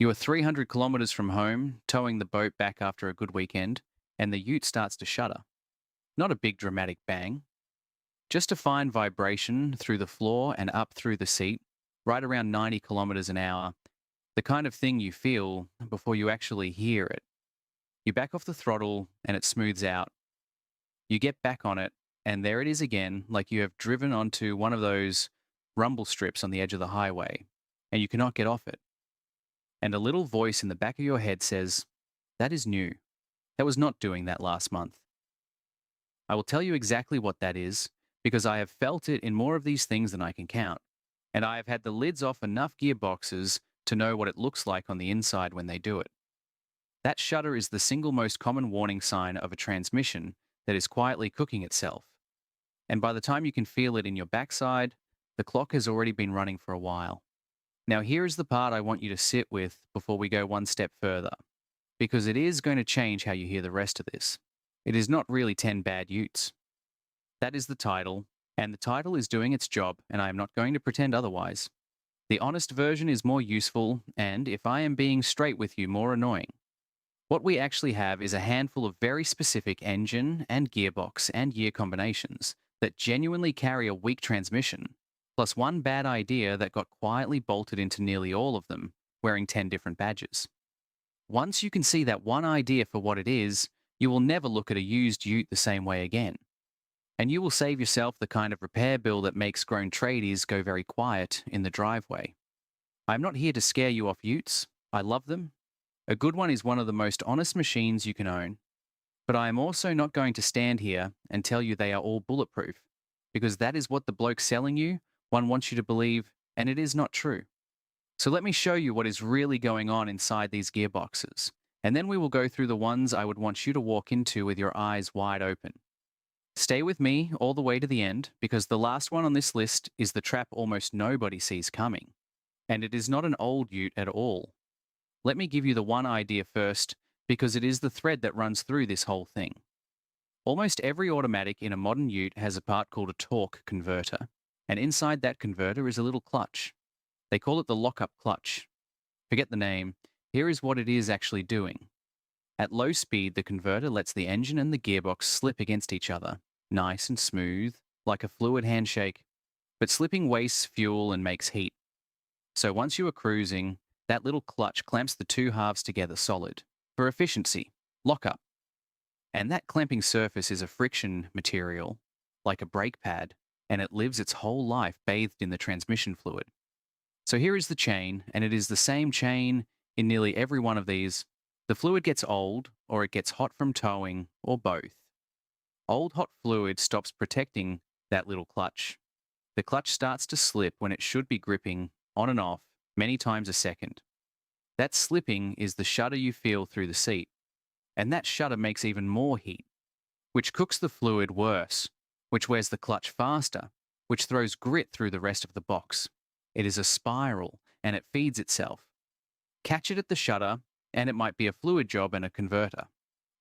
You are 300 kilometers from home, towing the boat back after a good weekend, and the ute starts to shudder. Not a big dramatic bang, just a fine vibration through the floor and up through the seat, right around 90 kilometers an hour, the kind of thing you feel before you actually hear it. You back off the throttle and it smooths out. You get back on it, and there it is again, like you have driven onto one of those rumble strips on the edge of the highway, and you cannot get off it. And a little voice in the back of your head says, "That is new. That was not doing that last month." I will tell you exactly what that is, because I have felt it in more of these things than I can count, and I have had the lids off enough gearboxes to know what it looks like on the inside when they do it. That shudder is the single most common warning sign of a transmission that is quietly cooking itself. And by the time you can feel it in your backside, the clock has already been running for a while. Now, here is the part I want you to sit with before we go one step further, because it is going to change how you hear the rest of this. It is not really 10 bad utes. That is the title, and the title is doing its job, and I am not going to pretend otherwise. The honest version is more useful, and if I am being straight with you, more annoying. What we actually have is a handful of very specific engine and gearbox and year combinations that genuinely carry a weak transmission, plus one bad idea that got quietly bolted into nearly all of them, wearing 10 different badges. Once you can see that one idea for what it is, you will never look at a used ute the same way again. And you will save yourself the kind of repair bill that makes grown tradies go very quiet in the driveway. I'm not here to scare you off utes. I love them. A good one is one of the most honest machines you can own. But I am also not going to stand here and tell you they are all bulletproof, because that is what the bloke selling you one wants you to believe, and it is not true. So let me show you what is really going on inside these gearboxes, and then we will go through the ones I would want you to walk into with your eyes wide open. Stay with me all the way to the end, because the last one on this list is the trap almost nobody sees coming. And it is not an old ute at all. Let me give you the one idea first, because it is the thread that runs through this whole thing. Almost every automatic in a modern ute has a part called a torque converter, and inside that converter is a little clutch. They call it the lockup clutch. Forget the name, here is what it is actually doing. At low speed, the converter lets the engine and the gearbox slip against each other, nice and smooth, like a fluid handshake, but slipping wastes fuel and makes heat. So once you are cruising, that little clutch clamps the two halves together solid, for efficiency, lockup. And that clamping surface is a friction material, like a brake pad, and it lives its whole life bathed in the transmission fluid. So here is the chain, and it is the same chain in nearly every one of these. The fluid gets old, or it gets hot from towing, or both. Old hot fluid stops protecting that little clutch. The clutch starts to slip when it should be gripping on and off many times a second. That slipping is the shudder you feel through the seat, and that shudder makes even more heat, which cooks the fluid worse, which wears the clutch faster, which throws grit through the rest of the box. It is a spiral, and it feeds itself. Catch it at the shudder, and it might be a fluid job and a converter.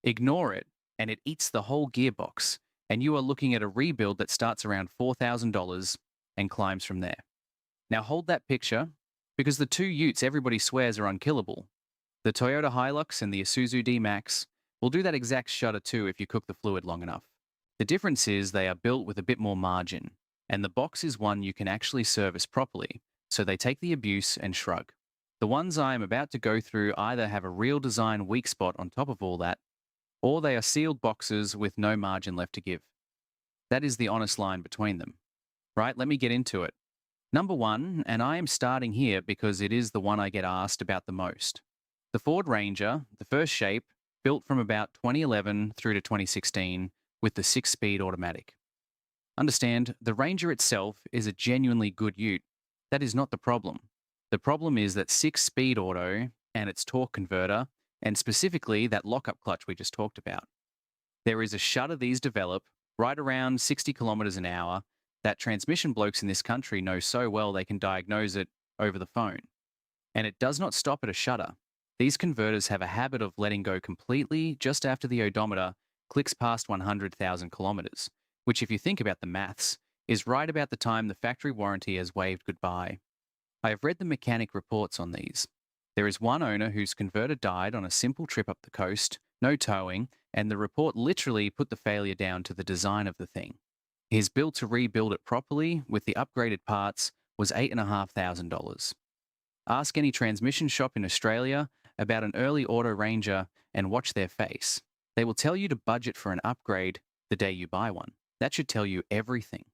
Ignore it, and it eats the whole gearbox, and you are looking at a rebuild that starts around $4,000 and climbs from there. Now hold that picture, because the two utes everybody swears are unkillable, the Toyota Hilux and the Isuzu D-Max, will do that exact shudder too if you cook the fluid long enough. The difference is they are built with a bit more margin, and the box is one you can actually service properly, so they take the abuse and shrug. The ones I am about to go through either have a real design weak spot on top of all that, or they are sealed boxes with no margin left to give. That is the honest line between them. Right, let me get into it. Number one, and I am starting here because it is the one I get asked about the most. The Ford Ranger, the first shape, built from about 2011 through to 2016 with the 6-speed automatic. Understand, the Ranger itself is a genuinely good ute. That is not the problem. The problem is that 6-speed auto and its torque converter, and specifically that lockup clutch we just talked about. There is a shudder these develop right around 60 kilometers an hour that transmission blokes in this country know so well they can diagnose it over the phone. And it does not stop at a shudder. These converters have a habit of letting go completely just after the odometer clicks past 100,000 kilometers, which if you think about the maths, is right about the time the factory warranty has waved goodbye. I have read the mechanic reports on these. There is one owner whose converter died on a simple trip up the coast, no towing, and the report literally put the failure down to the design of the thing. His bill to rebuild it properly with the upgraded parts was $8,500. Ask any transmission shop in Australia about an early auto Ranger and watch their face. They will tell you to budget for an upgrade the day you buy one. That should tell you everything.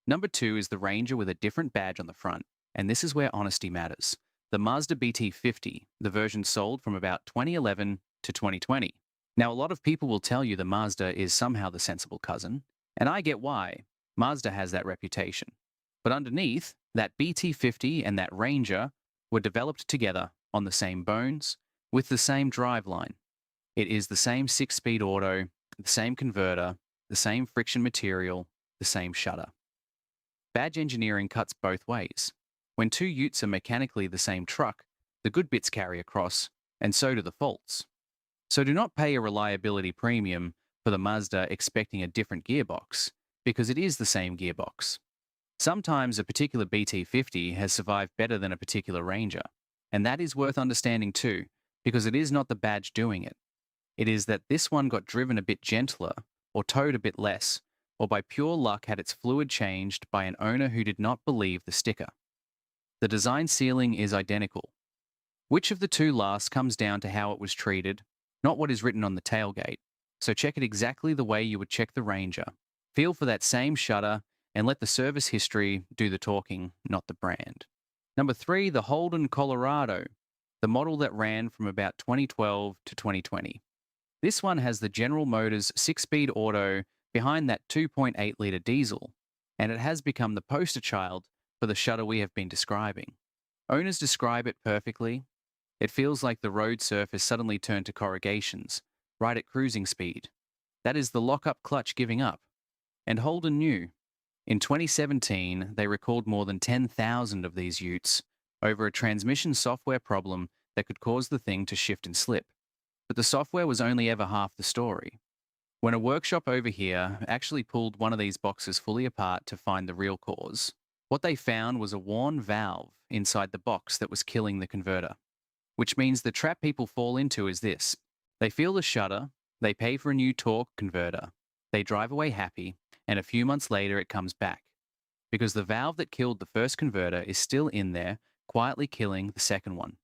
Number 2 is the Ranger with a different badge on the front, and this is where honesty matters. The Mazda BT 50, the version sold from about 2011 to 2020. Now, a lot of people will tell you the Mazda is somehow the sensible cousin, and I get why. Mazda has that reputation. But underneath, that BT 50 and that Ranger were developed together on the same bones, with the same driveline. It is the same 6-speed auto, the same converter, the same friction material, the same shudder. Badge engineering cuts both ways. When two Utes are mechanically the same truck, the good bits carry across, and so do the faults. So do not pay a reliability premium for the Mazda expecting a different gearbox, because it is the same gearbox. Sometimes a particular BT50 has survived better than a particular Ranger, and that is worth understanding too, because it is not the badge doing it. It is that this one got driven a bit gentler, or towed a bit less, or by pure luck had its fluid changed by an owner who did not believe the sticker. The design ceiling is identical. Which of the two last comes down to how it was treated, not what is written on the tailgate. So check it exactly the way you would check the Ranger. Feel for that same shudder and let the service history do the talking, not the brand. Number 3, the Holden Colorado, the model that ran from about 2012 to 2020. This one has the General Motors 6-speed auto behind that 2.8-litre diesel, and it has become the poster child for the shudder we have been describing. Owners describe it perfectly. It feels like the road surface suddenly turned to corrugations, right at cruising speed. That is the lock-up clutch giving up. And Holden knew. In 2017, they recalled more than 10,000 of these Utes over a transmission software problem that could cause the thing to shift and slip. But the software was only ever half the story. When a workshop over here actually pulled one of these boxes fully apart to find the real cause, what they found was a worn valve inside the box that was killing the converter. Which means the trap people fall into is this. They feel the shudder, they pay for a new torque converter, they drive away happy, and a few months later it comes back. Because the valve that killed the first converter is still in there, quietly killing the second one.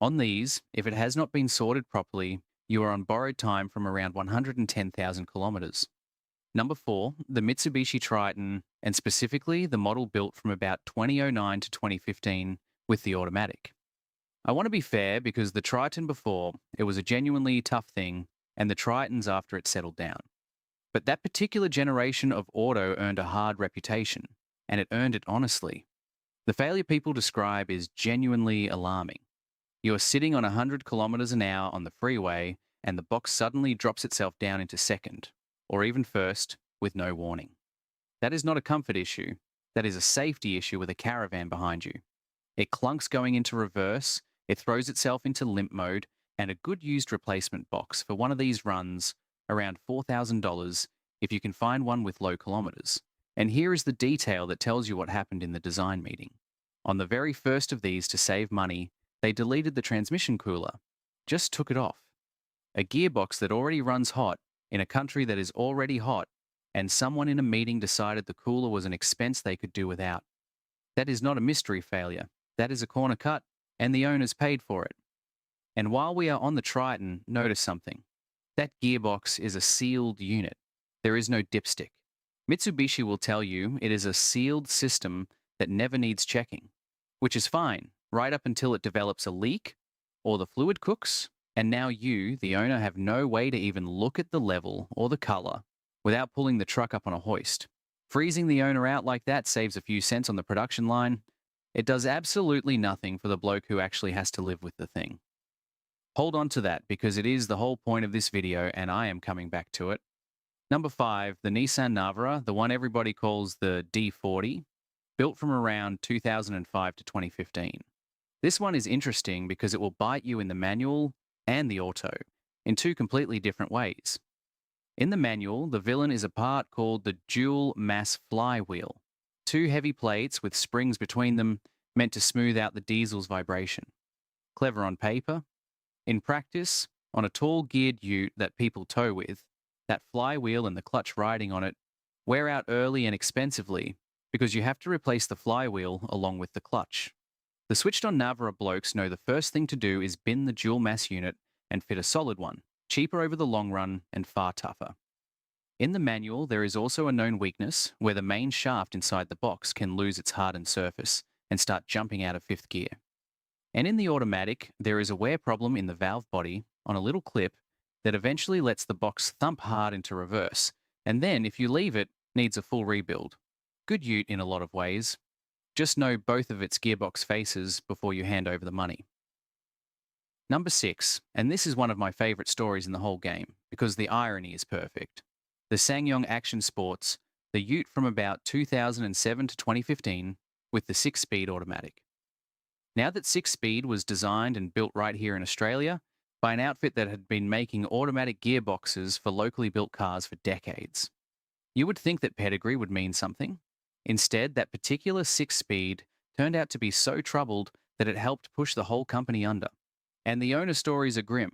On these, if it has not been sorted properly, you are on borrowed time from around 110,000 kilometers. Number 4, the Mitsubishi Triton, and specifically the model built from about 2009 to 2015 with the automatic. I want to be fair because the Triton before, it was a genuinely tough thing, and the Tritons after it settled down. But that particular generation of auto earned a hard reputation, and it earned it honestly. The failure people describe is genuinely alarming. You are sitting on 100 kilometers an hour on the freeway, and the box suddenly drops itself down into second, or even first, with no warning. That is not a comfort issue. That is a safety issue with a caravan behind you. It clunks going into reverse, it throws itself into limp mode, and a good used replacement box for one of these runs around $4,000 if you can find one with low kilometers. And here is the detail that tells you what happened in the design meeting. On the very first of these to save money, they deleted the transmission cooler, just took it off. A gearbox that already runs hot in a country that is already hot, and someone in a meeting decided the cooler was an expense they could do without. That is not a mystery failure. That is a corner cut, and the owners paid for it. And while we are on the Triton, notice something. That gearbox is a sealed unit. There is no dipstick. Mitsubishi will tell you it is a sealed system that never needs checking, which is fine, right up until it develops a leak, or the fluid cooks, and now you, the owner, have no way to even look at the level or the color without pulling the truck up on a hoist. Freezing the owner out like that saves a few cents on the production line. It does absolutely nothing for the bloke who actually has to live with the thing. Hold on to that because it is the whole point of this video and I am coming back to it. Number 5, the Nissan Navara, the one everybody calls the D40, built from around 2005 to 2015. This one is interesting because it will bite you in the manual and the auto in two completely different ways. In the manual, the villain is a part called the dual mass flywheel, two heavy plates with springs between them meant to smooth out the diesel's vibration. clever on paper. In practice, on a tall geared ute that people tow with, that flywheel and the clutch riding on it wear out early and expensively because you have to replace the flywheel along with the clutch. The switched-on Navara blokes know the first thing to do is bin the dual mass unit and fit a solid one, cheaper over the long run and far tougher. In the manual, there is also a known weakness where the main shaft inside the box can lose its hardened surface and start jumping out of fifth gear. And in the automatic, there is a wear problem in the valve body on a little clip that eventually lets the box thump hard into reverse, and then, if you leave it, needs a full rebuild. Good ute in a lot of ways. Just know both of its gearbox faces before you hand over the money. Number 6, and this is one of my favourite stories in the whole game, because the irony is perfect. The SsangYong Actyon Sports, the ute from about 2007 to 2015, with the 6-speed automatic. Now that 6-speed was designed and built right here in Australia by an outfit that had been making automatic gearboxes for locally built cars for decades, you would think that pedigree would mean something. Instead, that particular 6-speed turned out to be so troubled that it helped push the whole company under. And the owner stories are grim.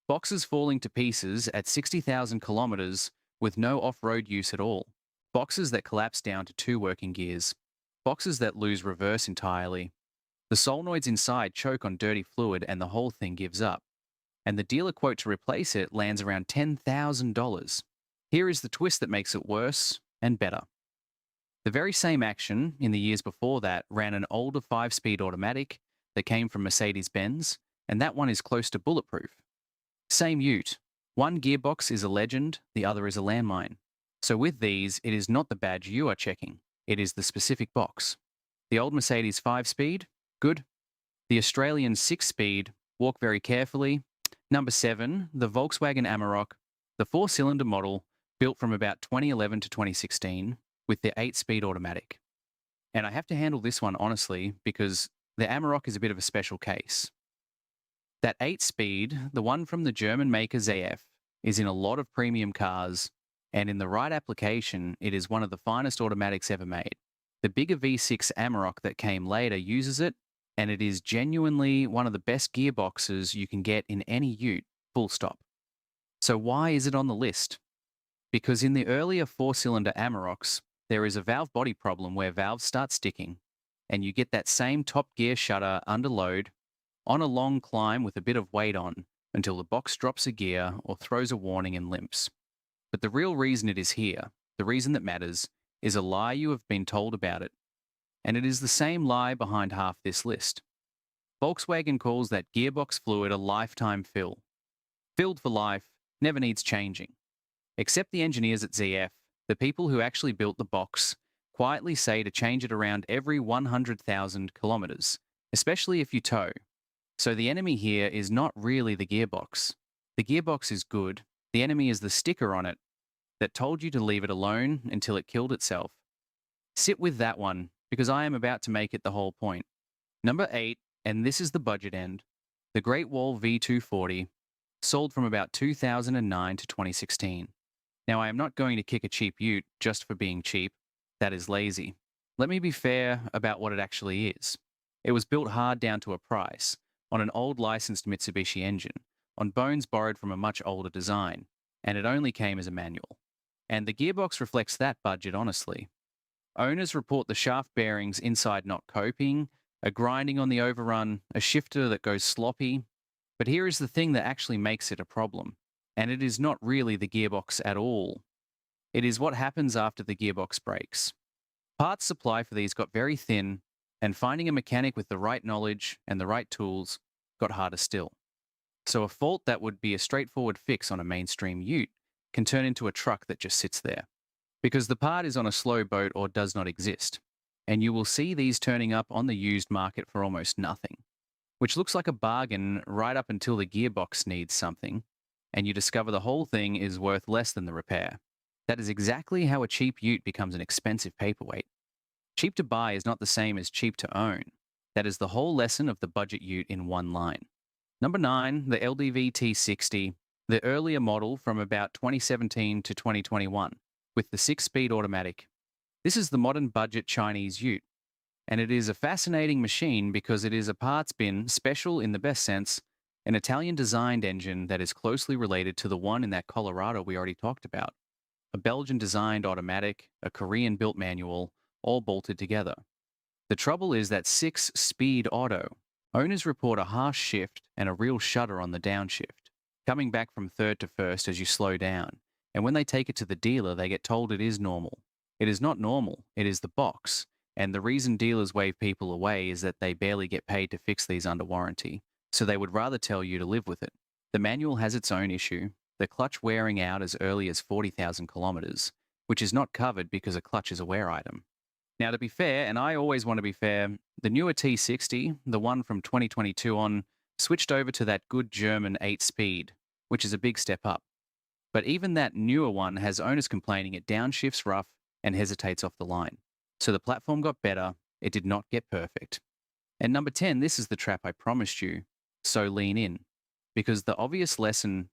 Boxes falling to pieces at 60,000 kilometres with no off-road use at all. Boxes that collapse down to 2 working gears. Boxes that lose reverse entirely. The solenoids inside choke on dirty fluid and the whole thing gives up. And the dealer quote to replace it lands around $10,000. Here is the twist that makes it worse and better. The very same Actyon, in the years before that, ran an older 5-speed automatic that came from Mercedes-Benz, and that one is close to bulletproof. Same ute. One gearbox is a legend, the other is a landmine. So with these, it is not the badge you are checking, it is the specific box. The old Mercedes 5-speed? Good. The Australian 6-speed? Walk very carefully. Number 7, the Volkswagen Amarok, the 4-cylinder model, built from about 2011 to 2016, with the 8-speed automatic. And I have to handle this one honestly, because the Amarok is a bit of a special case. That 8-speed, the one from the German maker ZF, is in a lot of premium cars, and in the right application, it is one of the finest automatics ever made. The bigger V6 Amarok that came later uses it, and it is genuinely one of the best gearboxes you can get in any ute, full stop. So why is it on the list? Because in the earlier 4-cylinder Amaroks, there is a valve body problem where valves start sticking, and you get that same top gear shudder under load, on a long climb with a bit of weight on, until the box drops a gear or throws a warning and limps. But the real reason it is here, the reason that matters, is a lie you have been told about it. And it is the same lie behind half this list. Volkswagen calls that gearbox fluid a lifetime fill. Filled for life, never needs changing. Except the engineers at ZF, the people who actually built the box, quietly say to change it around every 100,000 kilometres, especially if you tow. So the enemy here is not really the gearbox. The gearbox is good. The enemy is the sticker on it that told you to leave it alone until it killed itself. Sit with that one, because I am about to make it the whole point. Number 8, and this is the budget end, the Great Wall V240, sold from about 2009 to 2016. Now, I am not going to kick a cheap ute just for being cheap. That is lazy. Let me be fair about what it actually is. It was built hard down to a price, on an old licensed Mitsubishi engine, on bones borrowed from a much older design, and it only came as a manual. And the gearbox reflects that budget honestly. Owners report the shaft bearings inside not coping, a grinding on the overrun, a shifter that goes sloppy. But here is the thing that actually makes it a problem, and it is not really the gearbox at all. It is what happens after the gearbox breaks. Parts supply for these got very thin, and finding a mechanic with the right knowledge and the right tools got harder still. So a fault that would be a straightforward fix on a mainstream ute can turn into a truck that just sits there. Because the part is on a slow boat or does not exist, and you will see these turning up on the used market for almost nothing, which looks like a bargain right up until the gearbox needs something, and you discover the whole thing is worth less than the repair. That is exactly how a cheap ute becomes an expensive paperweight. Cheap to buy is not the same as cheap to own. That is the whole lesson of the budget ute in one line. Number 9, the LDV T60, the earlier model from about 2017 to 2021, with the 6-speed automatic. This is the modern budget Chinese ute. And it is a fascinating machine because it is a parts bin special in the best sense, an Italian designed engine that is closely related to the one in that Colorado we already talked about. A Belgian designed automatic, a Korean built manual, all bolted together. The trouble is that 6-speed auto. Owners report a harsh shift and a real shudder on the downshift, coming back from third to first as you slow down. And when they take it to the dealer, they get told it is normal. It is not normal, it is the box. And the reason dealers wave people away is that they barely get paid to fix these under warranty, so they would rather tell you to live with it. The manual has its own issue, the clutch wearing out as early as 40,000 kilometers, which is not covered because a clutch is a wear item. Now, to be fair, and I always want to be fair, the newer T60, the one from 2022 on, switched over to that good German 8-speed, which is a big step up. But even that newer one has owners complaining it downshifts rough and hesitates off the line. So the platform got better, it did not get perfect. And number 10, this is the trap I promised you, so lean in. Because the obvious lesson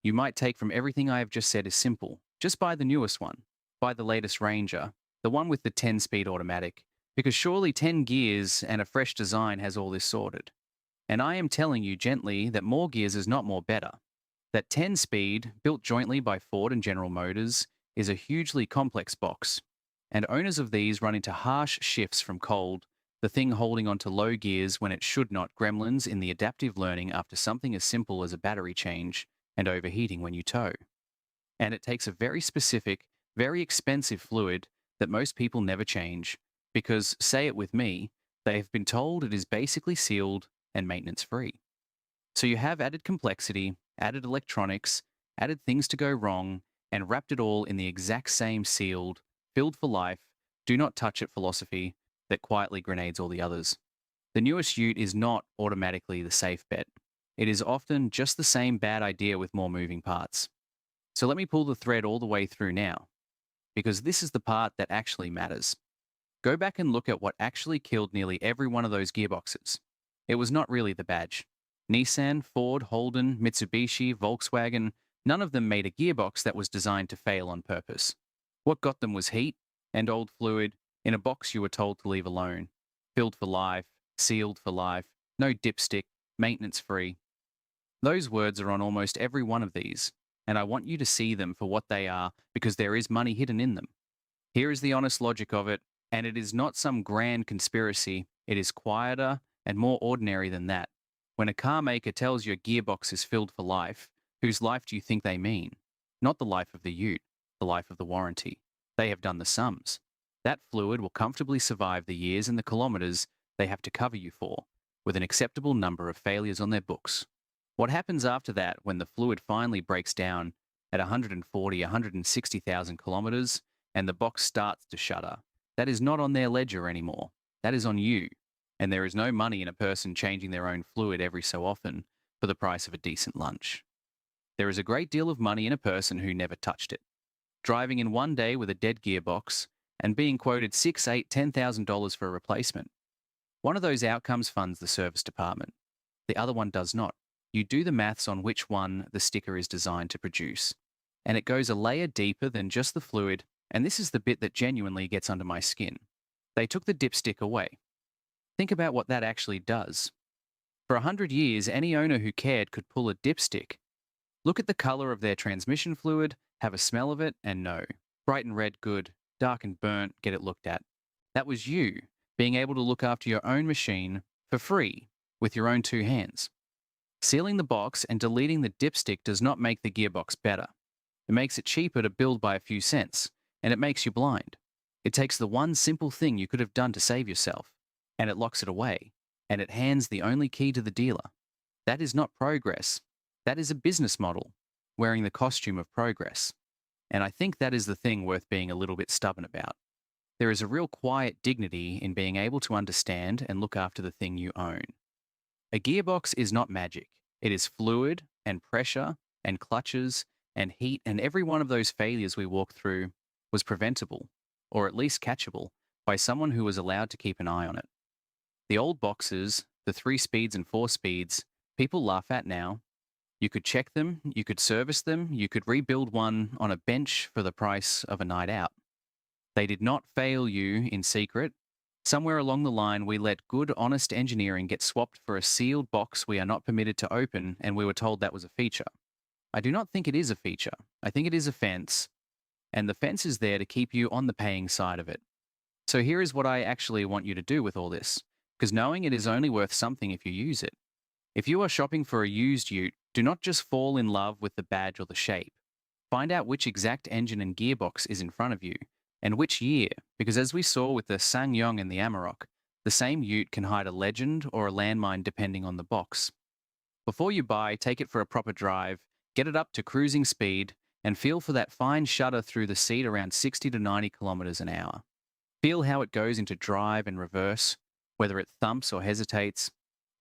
you might take from everything I have just said is simple. Just buy the newest one. Buy the latest Ranger, the one with the 10-speed automatic, because surely 10 gears and a fresh design has all this sorted. And I am telling you gently that more gears is not more better. That 10-speed, built jointly by Ford and General Motors, is a hugely complex box. And owners of these run into harsh shifts from cold, the thing holding onto low gears when it should not, gremlins in the adaptive learning after something as simple as a battery change, and overheating when you tow. And it takes a very specific, very expensive fluid that most people never change, because, say it with me, they have been told it is basically sealed and maintenance-free. So you have added complexity, added electronics, added things to go wrong, and wrapped it all in the exact same sealed, filled for life, do not touch it philosophy that quietly grenades all the others. The newest Ute is not automatically the safe bet. It is often just the same bad idea with more moving parts. So let me pull the thread all the way through now, because this is the part that actually matters. Go back and look at what actually killed nearly every one of those gearboxes. It was not really the badge. Nissan, Ford, Holden, Mitsubishi, Volkswagen, none of them made a gearbox that was designed to fail on purpose. What got them was heat and old fluid in a box you were told to leave alone, filled for life, sealed for life, no dipstick, maintenance-free. Those words are on almost every one of these, and I want you to see them for what they are because there is money hidden in them. Here is the honest logic of it, and it is not some grand conspiracy. It is quieter and more ordinary than that. When a car maker tells you a gearbox is filled for life, whose life do you think they mean? Not the life of the Ute, the life of the warranty. They have done the sums. That fluid will comfortably survive the years and the kilometers they have to cover you for, with an acceptable number of failures on their books. What happens after that when the fluid finally breaks down at 140, 160,000 kilometers and the box starts to shudder? That is not on their ledger anymore. That is on you. And there is no money in a person changing their own fluid every so often for the price of a decent lunch. There is a great deal of money in a person who never touched it. Driving in one day with a dead gearbox and being quoted $6,000, $8,000, $10,000 for a replacement. One of those outcomes funds the service department. The other one does not. You do the maths on which one the sticker is designed to produce. And it goes a layer deeper than just the fluid, and this is the bit that genuinely gets under my skin. They took the dipstick away. Think about what that actually does. For 100 years, any owner who cared could pull a dipstick, look at the color of their transmission fluid, have a smell of it, and know. Bright and red, good. Dark and burnt, get it looked at. That was you, being able to look after your own machine for free with your own two hands. Sealing the box and deleting the dipstick does not make the gearbox better. It makes it cheaper to build by a few cents, and it makes you blind. It takes the one simple thing you could have done to save yourself, and it locks it away, and it hands the only key to the dealer. That is not progress. That is a business model, wearing the costume of progress. And I think that is the thing worth being a little bit stubborn about. There is a real quiet dignity in being able to understand and look after the thing you own. A gearbox is not magic. It is fluid and pressure and clutches and heat, and every one of those failures we walk through was preventable, or at least catchable, by someone who was allowed to keep an eye on it. The old boxes, the 3 speeds and 4 speeds, people laugh at now. You could check them, you could service them, you could rebuild one on a bench for the price of a night out. They did not fail you in secret. Somewhere along the line, we let good, honest engineering get swapped for a sealed box we are not permitted to open, and we were told that was a feature. I do not think it is a feature. I think it is a fence, and the fence is there to keep you on the paying side of it. So here is what I actually want you to do with all this, because knowing it is only worth something if you use it. If you are shopping for a used ute, do not just fall in love with the badge or the shape. Find out which exact engine and gearbox is in front of you, and which year, because as we saw with the SsangYong and the Amarok, the same ute can hide a legend or a landmine depending on the box. Before you buy, take it for a proper drive, get it up to cruising speed, and feel for that fine shudder through the seat around 60 to 90 kilometers an hour. Feel how it goes into drive and reverse, whether it thumps or hesitates.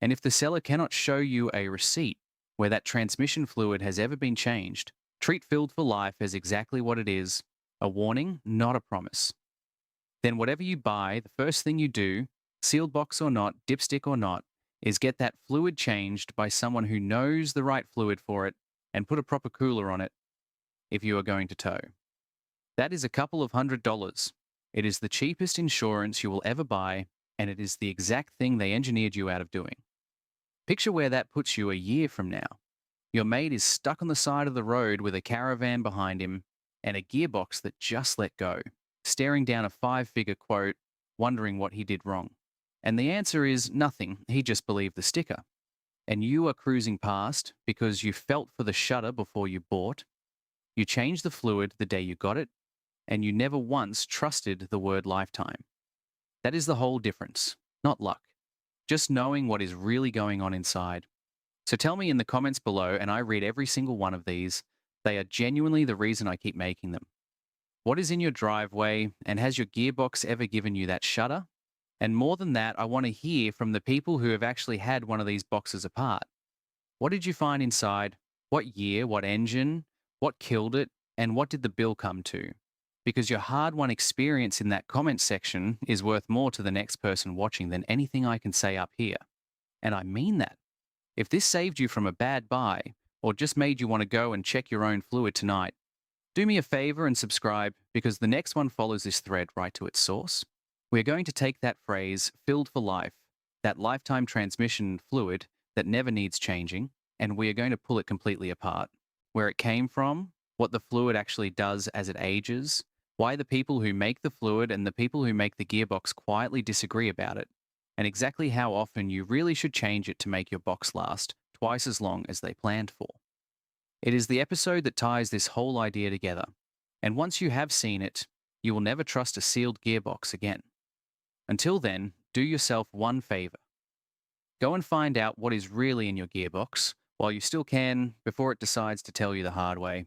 And if the seller cannot show you a receipt where that transmission fluid has ever been changed, treat Filled for Life as exactly what it is, a warning, not a promise. Then whatever you buy, the first thing you do, sealed box or not, dipstick or not, is get that fluid changed by someone who knows the right fluid for it and put a proper cooler on it if you are going to tow. That is a couple of $100. It is the cheapest insurance you will ever buy, and it is the exact thing they engineered you out of doing. Picture where that puts you a year from now. Your mate is stuck on the side of the road with a caravan behind him and a gearbox that just let go, staring down a 5-figure quote, wondering what he did wrong. And the answer is nothing, he just believed the sticker. And you are cruising past because you felt for the shudder before you bought, you changed the fluid the day you got it, and you never once trusted the word lifetime. That is the whole difference, not luck. Just knowing what is really going on inside. So tell me in the comments below, and I read every single one of these. They are genuinely the reason I keep making them. What is in your driveway, and has your gearbox ever given you that shudder? And more than that, I want to hear from the people who have actually had one of these boxes apart. What did you find inside? What year? What engine? What killed it? And what did the bill come to? Because your hard-won experience in that comment section is worth more to the next person watching than anything I can say up here. And I mean that. If this saved you from a bad buy, or just made you want to go and check your own fluid tonight, do me a favor and subscribe, because the next one follows this thread right to its source. We're going to take that phrase, filled for life, that lifetime transmission fluid that never needs changing, and we are going to pull it completely apart. Where it came from, what the fluid actually does as it ages, why the people who make the fluid and the people who make the gearbox quietly disagree about it, and exactly how often you really should change it to make your box last twice as long as they planned for. It is the episode that ties this whole idea together, and once you have seen it, you will never trust a sealed gearbox again. Until then, do yourself one favor. Go and find out what is really in your gearbox while you still can before it decides to tell you the hard way.